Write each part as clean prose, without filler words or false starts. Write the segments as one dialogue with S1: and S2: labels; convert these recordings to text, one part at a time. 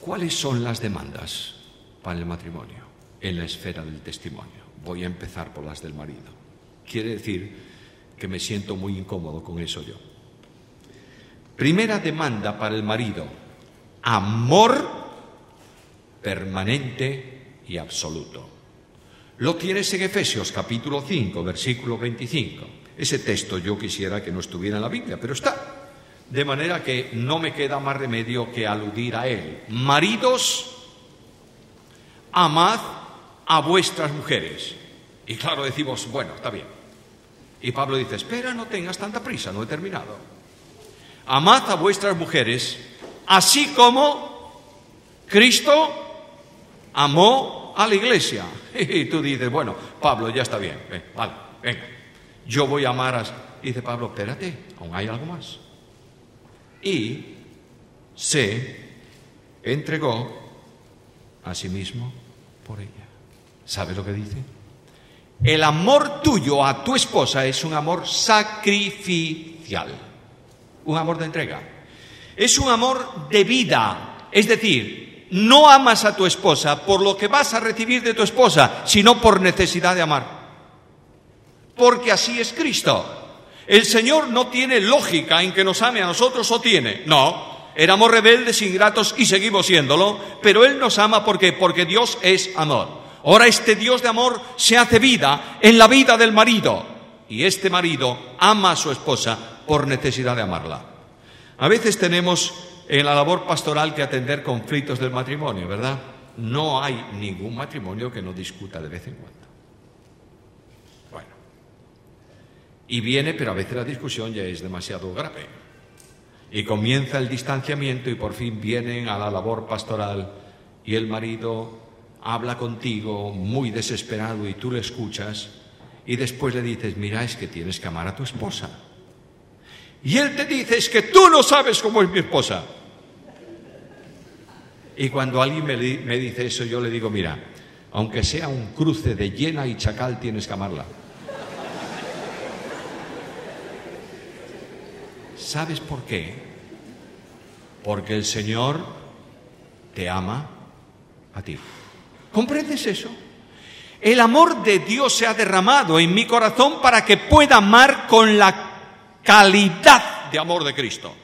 S1: ¿Cuáles son las demandas para el matrimonio en la esfera del testimonio? Voy a empezar por las del marido. Quiere decir que me siento muy incómodo con eso yo. Primera demanda para el marido: amor permanente y absoluto. Lo tienes en Efesios capítulo 5, versículo 25. Ese texto yo quisiera que no estuviera en la Biblia, pero está. De manera que no me queda más remedio que aludir a él. Maridos, amad a vuestras mujeres. Y claro, decimos, bueno, está bien. Y Pablo dice, espera, no tengas tanta prisa, no he terminado. Amad a vuestras mujeres, así como Cristo amó a la iglesia. Y tú dices, bueno, Pablo, ya está bien, vale, venga, yo voy a amar a... Y dice Pablo, espérate, aún hay algo más. Y se entregó a sí mismo por ella. ¿Sabes lo que dice? El amor tuyo a tu esposa es un amor sacrificial, un amor de entrega. Es un amor de vida, es decir, no amas a tu esposa por lo que vas a recibir de tu esposa, sino por necesidad de amar. Porque así es Cristo. El Señor no tiene lógica en que nos ame a nosotros, ¿o tiene? No, éramos rebeldes, ingratos y seguimos siéndolo, pero Él nos ama porque Dios es amor. Ahora este Dios de amor se hace vida en la vida del marido, y este marido ama a su esposa por necesidad de amarla. A veces tenemos en la labor pastoral que atender conflictos del matrimonio, ¿verdad? No hay ningún matrimonio que no discuta de vez en cuando. Bueno, y viene, pero a veces la discusión ya es demasiado grave. Y comienza el distanciamiento y por fin vienen a la labor pastoral y el marido habla contigo muy desesperado y tú le escuchas y después le dices, mira, es que tienes que amar a tu esposa. Y él te dice, es que tú no sabes cómo es mi esposa. Y cuando alguien me dice eso, yo le digo, mira, aunque sea un cruce de hiena y chacal, tienes que amarla. ¿Sabes por qué? Porque el Señor te ama a ti. ¿Comprendes eso? El amor de Dios se ha derramado en mi corazón para que pueda amar con la calidad de amor de Cristo.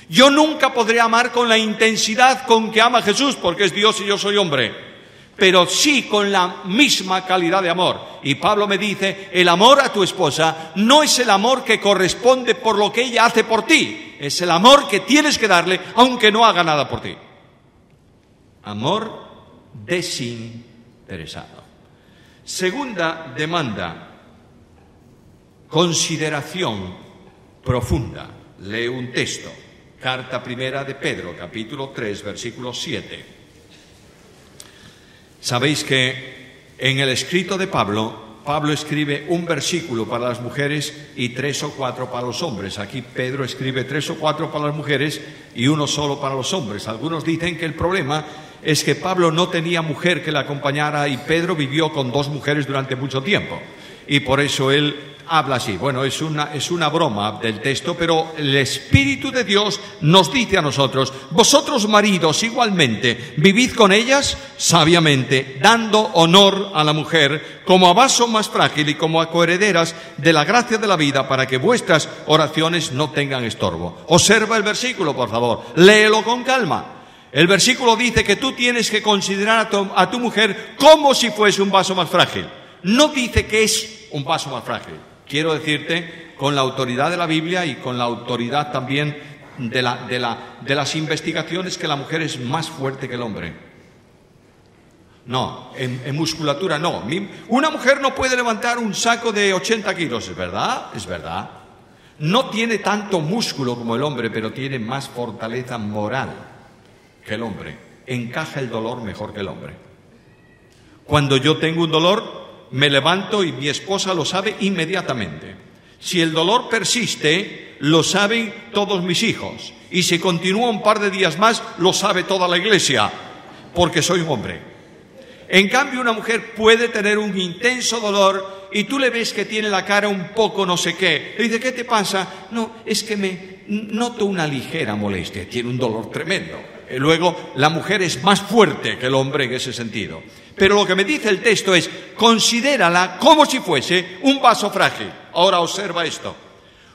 S1: Yo nunca podré amar con la intensidad con que ama Jesús, porque es Dios y yo soy hombre, pero sí con la misma calidad de amor. Y Pablo me dice, el amor a tu esposa no es el amor que corresponde por lo que ella hace por ti, es el amor que tienes que darle aunque no haga nada por ti. Amor desinteresado. Segunda demanda, consideración profunda. Leo un texto, carta primera de Pedro, capítulo 3, versículo 7. Sabéis que en el escrito de Pablo escribe un versículo para las mujeres y 3 o 4 para los hombres. Aquí Pedro escribe 3 o 4 para las mujeres y uno solo para los hombres. Algunos dicen que el problema es que Pablo no tenía mujer que le acompañara y Pedro vivió con 2 mujeres durante mucho tiempo. Y por eso él habla así. Bueno, es una broma del texto, pero el Espíritu de Dios nos dice a nosotros, vosotros maridos igualmente, vivid con ellas sabiamente, dando honor a la mujer como a vaso más frágil y como a coherederas de la gracia de la vida, para que vuestras oraciones no tengan estorbo. Observa el versículo, por favor, léelo con calma. El versículo dice que tú tienes que considerar a tu mujer como si fuese un vaso más frágil. No dice que es un vaso más frágil. Quiero decirte, con la autoridad de la Biblia y con la autoridad también de las investigaciones, que la mujer es más fuerte que el hombre. No, en musculatura no. Una mujer no puede levantar un saco de 80 kilos, ¿es verdad? Es verdad. No tiene tanto músculo como el hombre, pero tiene más fortaleza moral que el hombre. Encaja el dolor mejor que el hombre. Cuando yo tengo un dolor, me levanto y mi esposa lo sabe inmediatamente. Si el dolor persiste, lo saben todos mis hijos. Y si continúa un par de días más, lo sabe toda la iglesia, porque soy un hombre. En cambio, una mujer puede tener un intenso dolor y tú le ves que tiene la cara un poco no sé qué. Le dice, ¿qué te pasa? No, es que me noto una ligera molestia. Tiene un dolor tremendo. Luego, la mujer es más fuerte que el hombre en ese sentido. Pero lo que me dice el texto es, considérala como si fuese un vaso frágil. Ahora observa esto.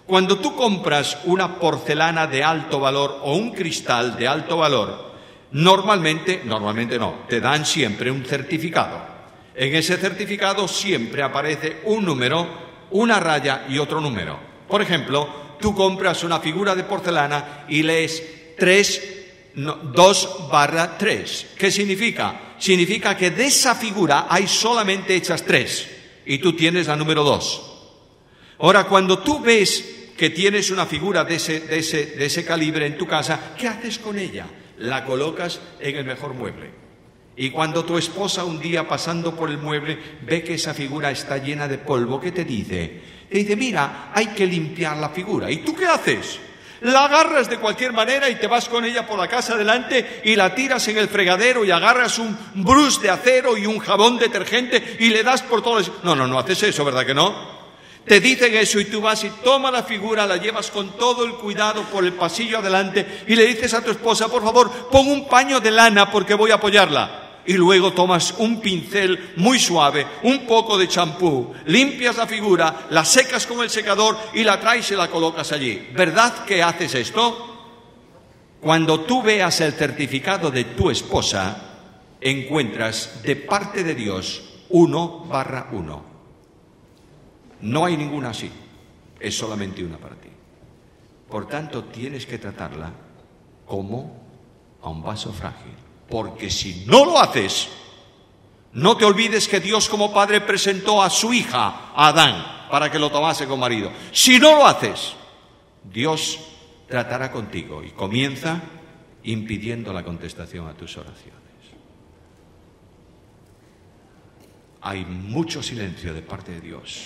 S1: Cuando tú compras una porcelana de alto valor o un cristal de alto valor, normalmente no, te dan siempre un certificado. En ese certificado siempre aparece un número, una raya y otro número. Por ejemplo, tú compras una figura de porcelana y lees 2/3. ¿Qué significa? Significa que de esa figura hay solamente hechas 3 y tú tienes la número 2. Ahora, cuando tú ves que tienes una figura de ese calibre en tu casa, ¿qué haces con ella? La colocas en el mejor mueble. Y cuando tu esposa un día pasando por el mueble ve que esa figura está llena de polvo, ¿qué te dice? Te dice, mira, hay que limpiar la figura. ¿Y tú qué haces? La agarras de cualquier manera y te vas con ella por la casa delante y la tiras en el fregadero y agarras un brush de acero y un jabón detergente y le das por todos. No haces eso, ¿verdad que no? Te dicen eso y tú vas y tomas la figura, la llevas con todo el cuidado por el pasillo adelante y le dices a tu esposa, por favor, pon un paño de lana porque voy a apoyarla. Y luego tomas un pincel muy suave, un poco de champú, limpias la figura, la secas con el secador y la traes y la colocas allí. ¿Verdad que haces esto? Cuando tú veas el certificado de tu esposa, encuentras de parte de Dios 1/1. No hay ninguna así, es solamente una para ti. Por tanto, tienes que tratarla como a un vaso frágil. Porque si no lo haces, no te olvides que Dios como Padre presentó a su hija, a Adán, para que lo tomase como marido. Si no lo haces, Dios tratará contigo y comienza impidiendo la contestación a tus oraciones. Hay mucho silencio de parte de Dios,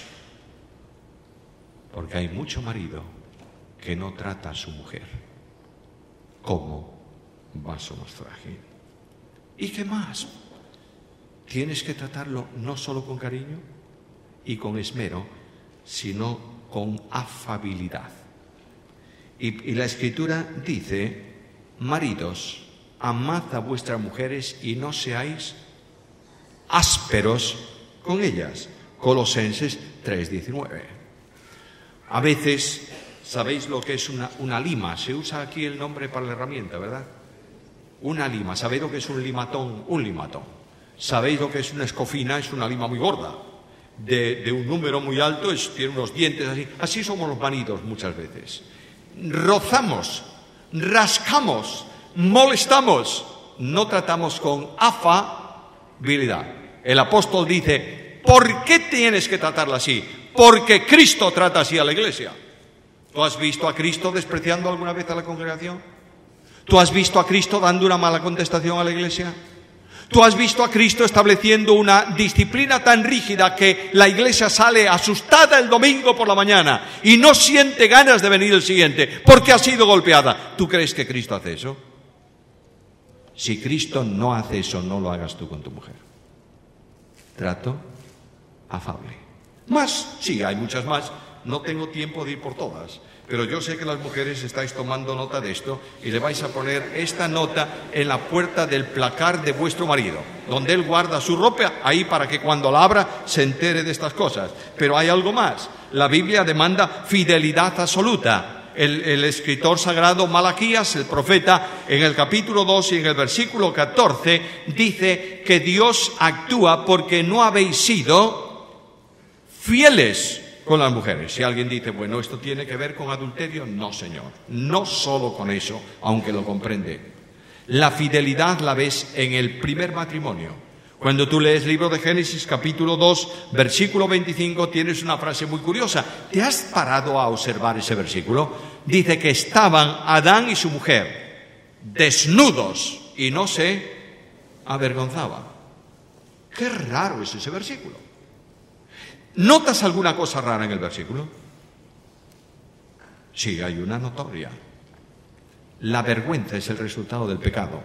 S1: porque hay mucho marido que no trata a su mujer como vaso más frágil. ¿Y qué más? Tienes que tratarlo no solo con cariño y con esmero, sino con afabilidad. Y la Escritura dice, maridos, amad a vuestras mujeres y no seáis ásperos con ellas. Colosenses 3:19. A veces, ¿sabéis lo que es una lima? Se usa aquí el nombre para la herramienta, ¿verdad? Una lima. ¿Sabéis lo que es un limatón? Un limatón. ¿Sabéis lo que es una escofina? Es una lima muy gorda, de un número muy alto, tiene unos dientes así. Así somos los maridos muchas veces. Rozamos, rascamos, molestamos, no tratamos con afabilidad. El apóstol dice, ¿por qué tienes que tratarla así? Porque Cristo trata así a la iglesia. ¿Tú has visto a Cristo despreciando alguna vez a la congregación? ¿Tú has visto a Cristo dando una mala contestación a la iglesia? ¿Tú has visto a Cristo estableciendo una disciplina tan rígida que la iglesia sale asustada el domingo por la mañana y no siente ganas de venir el siguiente porque ha sido golpeada? ¿Tú crees que Cristo hace eso? Si Cristo no hace eso, no lo hagas tú con tu mujer. Trato afable. Más, sí, hay muchas más. No tengo tiempo de ir por todas. Pero yo sé que las mujeres estáis tomando nota de esto y le vais a poner esta nota en la puerta del placar de vuestro marido, donde él guarda su ropa, ahí para que cuando la abra se entere de estas cosas. Pero hay algo más. La Biblia demanda fidelidad absoluta. El escritor sagrado Malaquías, el profeta, en el capítulo 2 y en el versículo 14, dice que Dios actúa porque no habéis sido fieles con las mujeres. Si alguien dice, bueno, ¿esto tiene que ver con adulterio? No, señor. No solo con eso, aunque lo comprende. La fidelidad la ves en el primer matrimonio. Cuando tú lees el libro de Génesis, capítulo 2, versículo 25, tienes una frase muy curiosa. ¿Te has parado a observar ese versículo? Dice que estaban Adán y su mujer desnudos y no se avergonzaban. Qué raro es ese versículo. ¿Notas alguna cosa rara en el versículo? Sí, hay una notoria. La vergüenza es el resultado del pecado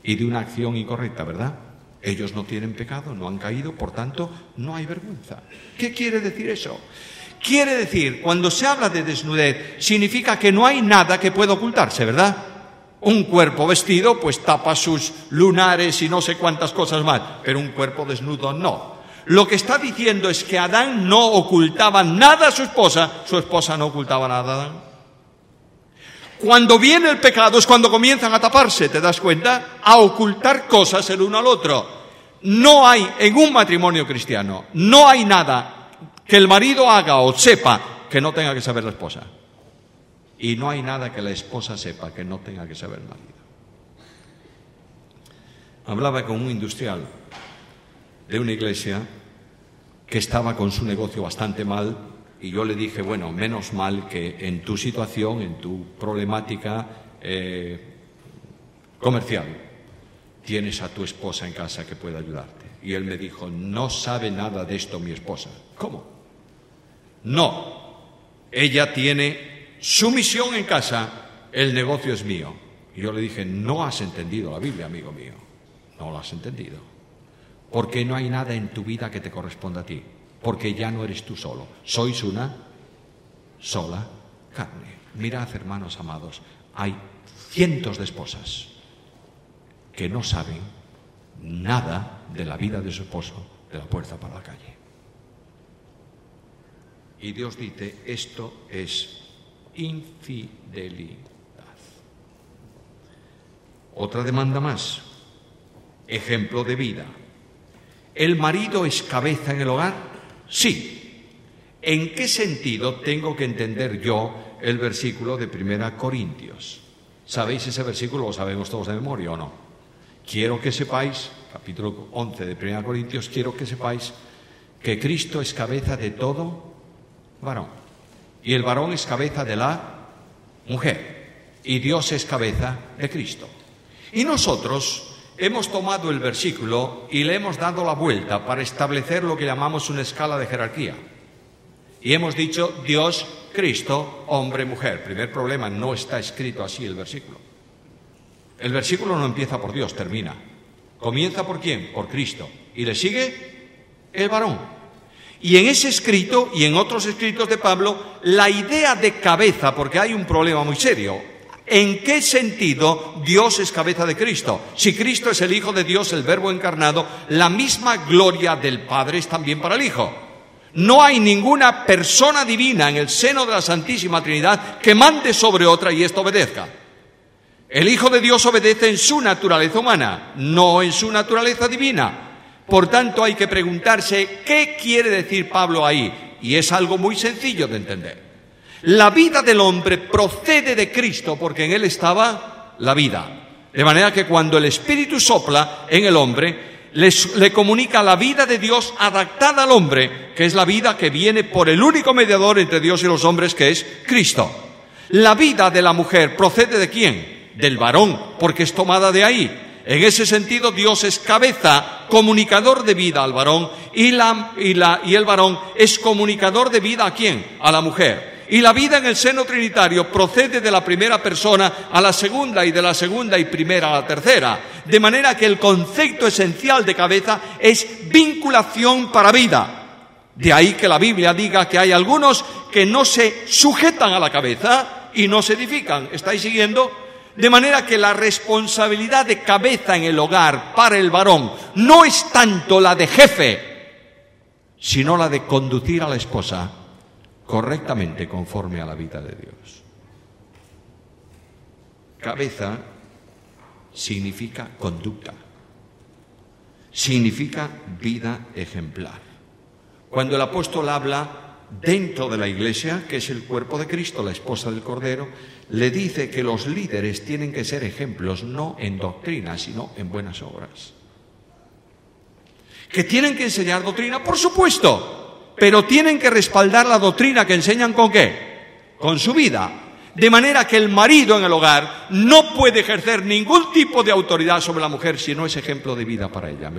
S1: y de una acción incorrecta, ¿verdad? Ellos no tienen pecado, no han caído, por tanto, no hay vergüenza. ¿Qué quiere decir eso? Quiere decir, cuando se habla de desnudez, significa que no hay nada que pueda ocultarse, ¿verdad? Un cuerpo vestido pues tapa sus lunares y no sé cuántas cosas más, pero un cuerpo desnudo no. Lo que está diciendo es que Adán no ocultaba nada a su esposa no ocultaba nada a Adán. Cuando viene el pecado es cuando comienzan a taparse, ¿te das cuenta? A ocultar cosas el uno al otro. No hay, en un matrimonio cristiano, no hay nada que el marido haga o sepa que no tenga que saber la esposa. Y no hay nada que la esposa sepa que no tenga que saber el marido. Hablaba con un industrial de una iglesia que estaba con su negocio bastante mal y yo le dije, bueno, menos mal que en tu situación, en tu problemática comercial, tienes a tu esposa en casa que pueda ayudarte. Y él me dijo, no sabe nada de esto mi esposa. ¿Cómo? No, ella tiene su misión en casa, el negocio es mío. Y yo le dije, no has entendido la Biblia, amigo mío, no lo has entendido. Porque no hay nada en tu vida que te corresponda a ti, porque ya no eres tú solo, sois una sola carne. Mirad, hermanos amados, hay cientos de esposas que no saben nada de la vida de su esposo de la puerta para la calle. Y Dios dice, esto es infidelidad. Otra demanda más, ejemplo de vida. ¿El marido es cabeza en el hogar? Sí. ¿En qué sentido tengo que entender yo el versículo de 1 Corintios? ¿Sabéis ese versículo? ¿Lo sabemos todos de memoria o no? Quiero que sepáis, capítulo 11 de 1 Corintios, quiero que sepáis que Cristo es cabeza de todo varón. Y el varón es cabeza de la mujer. Y Dios es cabeza de Cristo. Y nosotros hemos tomado el versículo y le hemos dado la vuelta para establecer lo que llamamos una escala de jerarquía. Y hemos dicho Dios, Cristo, hombre, mujer. Primer problema, no está escrito así el versículo. El versículo no empieza por Dios, termina. ¿Comienza por quién? Por Cristo. Y le sigue el varón. Y en ese escrito y en otros escritos de Pablo, la idea de cabeza, porque hay un problema muy serio. ¿En qué sentido Dios es cabeza de Cristo? Si Cristo es el Hijo de Dios, el Verbo encarnado, la misma gloria del Padre es también para el Hijo. No hay ninguna persona divina en el seno de la Santísima Trinidad que mande sobre otra y esto obedezca. El Hijo de Dios obedece en su naturaleza humana, no en su naturaleza divina. Por tanto, hay que preguntarse qué quiere decir Pablo ahí. Y es algo muy sencillo de entender. La vida del hombre procede de Cristo porque en él estaba la vida. De manera que cuando el Espíritu sopla en el hombre, le comunica la vida de Dios adaptada al hombre, que es la vida que viene por el único mediador entre Dios y los hombres, que es Cristo. La vida de la mujer procede ¿de quién? Del varón, porque es tomada de ahí. En ese sentido, Dios es cabeza, comunicador de vida al varón, y el varón es comunicador de vida ¿a quién? A la mujer. Y la vida en el seno trinitario procede de la primera persona a la segunda y de la segunda y primera a la tercera. De manera que el concepto esencial de cabeza es vinculación para vida. De ahí que la Biblia diga que hay algunos que no se sujetan a la cabeza y no se edifican. ¿Estáis siguiendo? De manera que la responsabilidad de cabeza en el hogar para el varón no es tanto la de jefe, sino la de conducir a la esposa correctamente conforme a la vida de Dios. Cabeza significa conducta, significa vida ejemplar. Cuando el apóstol habla dentro de la iglesia, que es el cuerpo de Cristo, la esposa del Cordero, le dice que los líderes tienen que ser ejemplos no en doctrina, sino en buenas obras. ¿Que tienen que enseñar doctrina? Por supuesto. Pero tienen que respaldar la doctrina que enseñan ¿con qué? Con su vida. De manera que el marido en el hogar no puede ejercer ningún tipo de autoridad sobre la mujer si no es ejemplo de vida para ella.